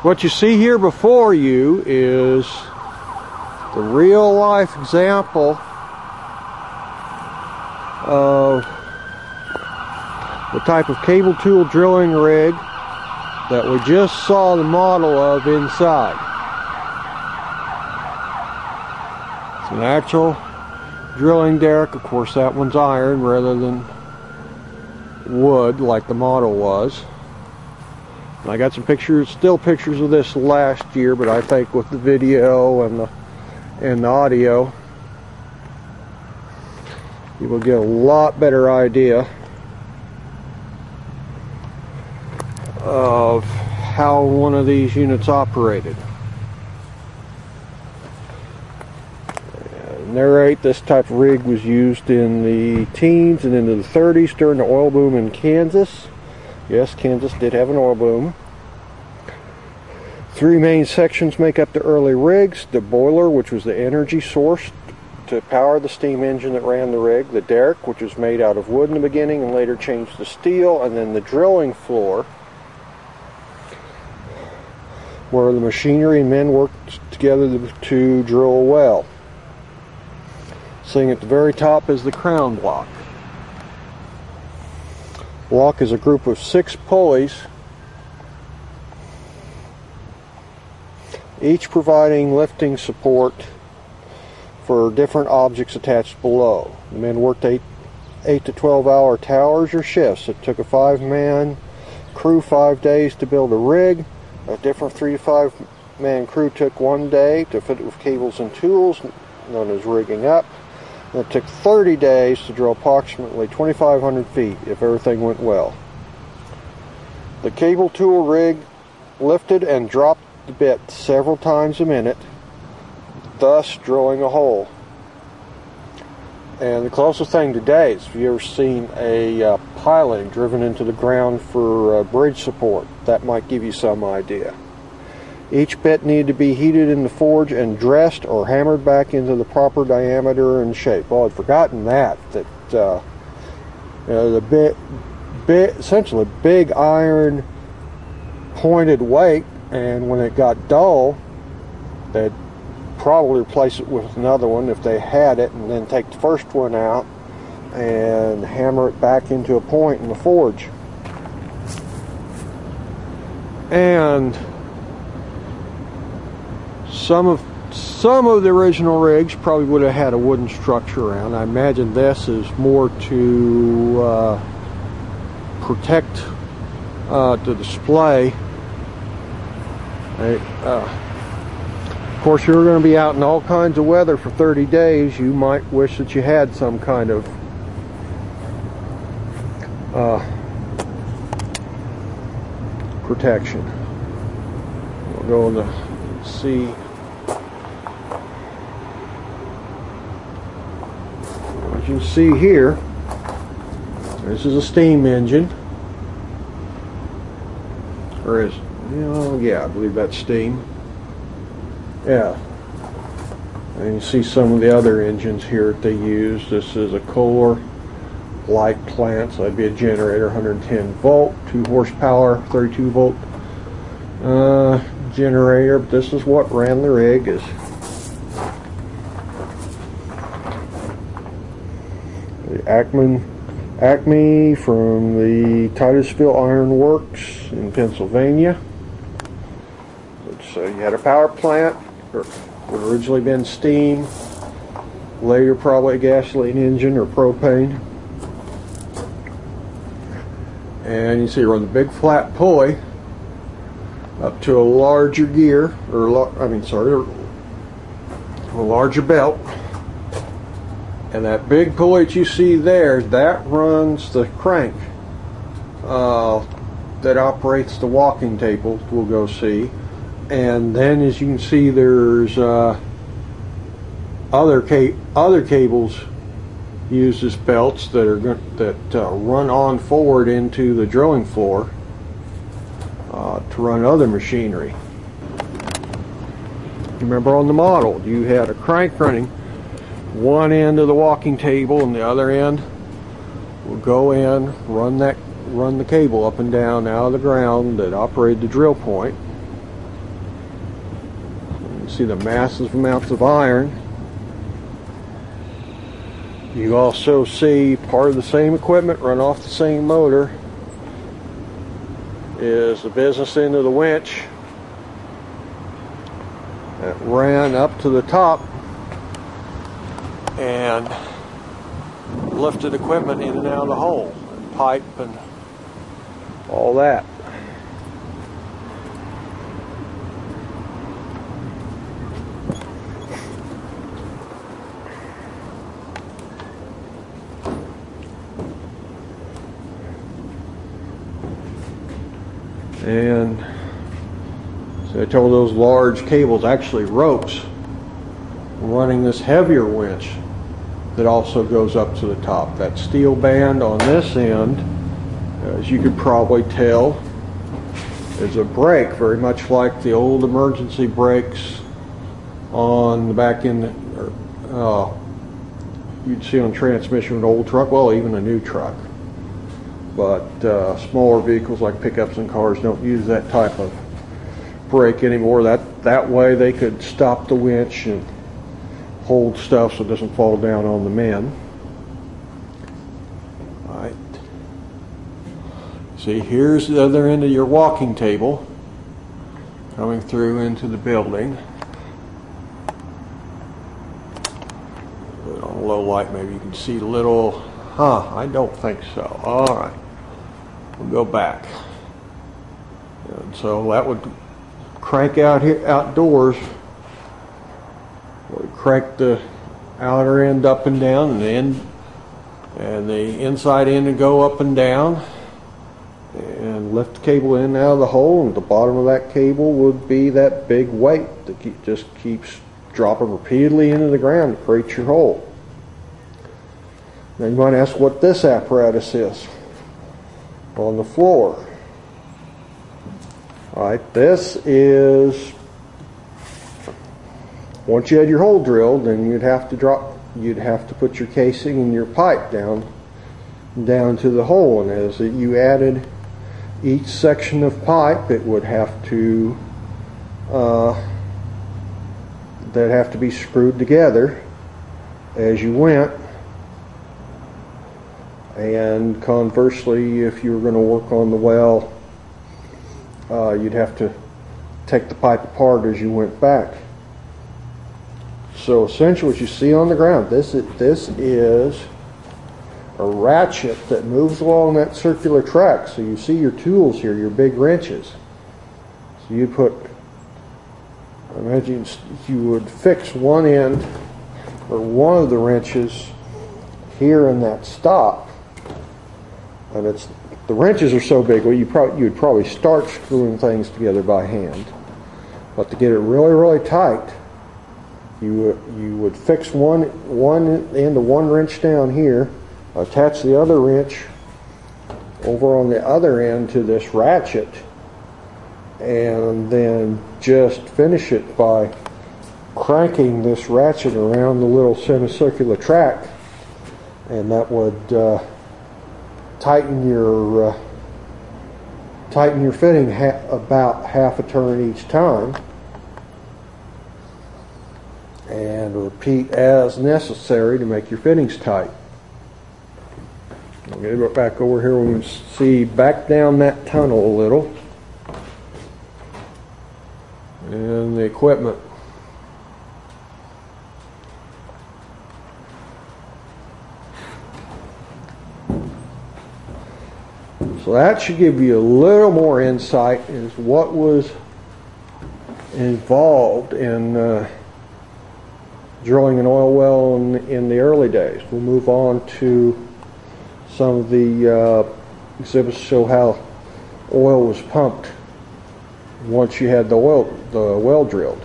What you see here before you is the real life example of the type of cable tool drilling rig that we just saw the model of inside. It's an actual drilling derrick. Of course, that one's iron rather than wood like the model was. And I got some pictures, still pictures of this last year, but I think with the video and the audio, you will get a lot better idea of how one of these units operated. Narrate, this type of rig was used in the teens and into the 30s during the oil boom in Kansas. Yes, Kansas did have an oil boom. Three main sections make up the early rigs: the boiler, which was the energy source to power the steam engine that ran the rig; the derrick, which was made out of wood in the beginning and later changed to steel; and then the drilling floor, where the machinery and men worked together to drill a well. Sitting at the very top is the crown block. Block is a group of 6 pulleys, each providing lifting support for different objects attached below. The men worked 8 to 12 hour towers or shifts. It took a 5-man crew 5 days to build a rig. A different 3 to 5 man crew took 1 day to fit it with cables and tools, known as rigging up. And it took 30 days to drill approximately 2,500 feet if everything went well. The cable tool rig lifted and dropped the bit several times a minute, thus drilling a hole. And the closest thing today is, if you've ever seen a piling driven into the ground for bridge support, that might give you some idea. Each bit needed to be heated in the forge and dressed or hammered back into the proper diameter and shape. Well, I'd forgotten that the essentially big iron pointed weight, and when it got dull, they'd probably replace it with another one if they had it, and then take the first one out and hammer it back into a point in the forge. And some of the original rigs probably would have had a wooden structure around. I imagine this is more to protect the display. Of course, you're going to be out in all kinds of weather for 30 days. You might wish that you had some kind of protection. We'll go on to see. As you can see here, this is a steam engine. Or is, yeah, I believe that's steam. Yeah. And you see some of the other engines here that they use. This is a Kohler light plant, so that'd be a generator, 110 volt, 2 horsepower, 32 volt generator. But this is what ran the rig. Is the Acme from the Titusville Iron Works in Pennsylvania. So you had a power plant, or would originally been steam, later probably a gasoline engine or propane. And you see you run the big flat pulley up to a larger gear, or a larger belt. And that big pulley that you see there, that runs the crank that operates the walking table, we'll go see. And then, as you can see, there's other cables used as belts that run on forward into the drilling floor to run other machinery. Remember, on the model, you had a crank running one end of the walking table, and the other end will go in, run the cable up and down out of the ground that operated the drill point. can see the massive amounts of iron. You also see part of the same equipment run off the same motor is the business end of the winch that ran up to the top and lifted equipment in and out of the hole, and pipe and all that. And so I told those large cables, actually ropes, running this heavier winch that also goes up to the top. That steel band on this end, as you could probably tell, is a brake, very much like the old emergency brakes on the back end, you'd see on transmission of an old truck, well, even a new truck. But smaller vehicles like pickups and cars don't use that type of brake anymore. That way they could stop the winch and hold stuff so it doesn't fall down on the men. All right. See, here's the other end of your walking table coming through into the building. Put on a low light, maybe you can see a little. I don't think so. All right. We'll go back. And so that would crank out here outdoors. Would crank the outer end up and down, and the inside end would go up and down, and lift the cable in and out of the hole. And at the bottom of that cable would be that big weight that just keeps dropping repeatedly into the ground to create your hole. Now you might ask what this apparatus is on the floor. Alright, this is, once you had your hole drilled, then you'd have to put your casing and your pipe down to the hole, and as you added each section of pipe, it would have to they'd have to be screwed together as you went. And conversely, if you were going to work on the well, you'd have to take the pipe apart as you went back. So essentially what you see on the ground, this is a ratchet that moves along that circular track. So you see your tools here, your big wrenches. So you put, imagine you would fix one end or one of the wrenches here in that stop. And the wrenches are so big, well, you'd probably start screwing things together by hand. But to get it really, really tight, you would fix one end of one wrench down here, attach the other wrench over on the other end to this ratchet, and then just finish it by cranking this ratchet around the little semicircular track, and that would tighten your fitting about half a turn each time, and repeat as necessary to make your fittings tight. I'm going to go back over here and see back down that tunnel a little, and the equipment. So that should give you a little more insight as what was involved in drilling an oil well in the early days. We'll move on to some of the exhibits to show how oil was pumped once you had the well drilled.